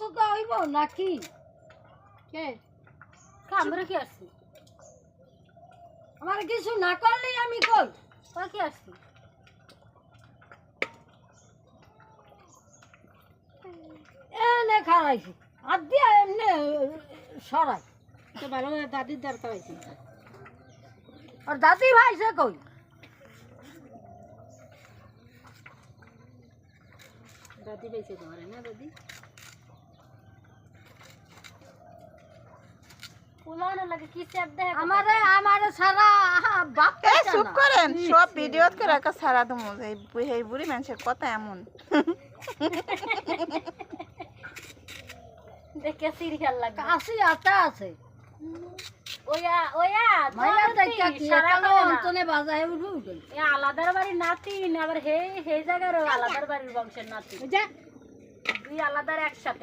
চুকা হইব নাকি কে কামরে কি আসছে আমার কিছু না করলেই আমি কই কই কি আসছে এনে খারাইছি আর দিয়া এমনি সরাই তো ভালো দাদির দরকার হয়েছে আর দাদি ভাইছে কই দাদি বেঁচে তোমার না দাদি পুলানো লাগে কি চাপ দেয় আমারে সারা বাপ এই চুপ করেন সব ভিডিও করে রাখা সারা দমু এই বুড়ি মানুষের কথা এমন দেখে সিরিয়াল লাগে কাশি আতা আছে ওয়া ওয়া মাইয়া দেখা কি একালো অন্তনে বাজায় উঠু এ আলাদার বাড়ির নাতি আবার হে হে জায়গার আলাদার বাড়ির বংশের নাতি যা দুই আলাদার একসাথে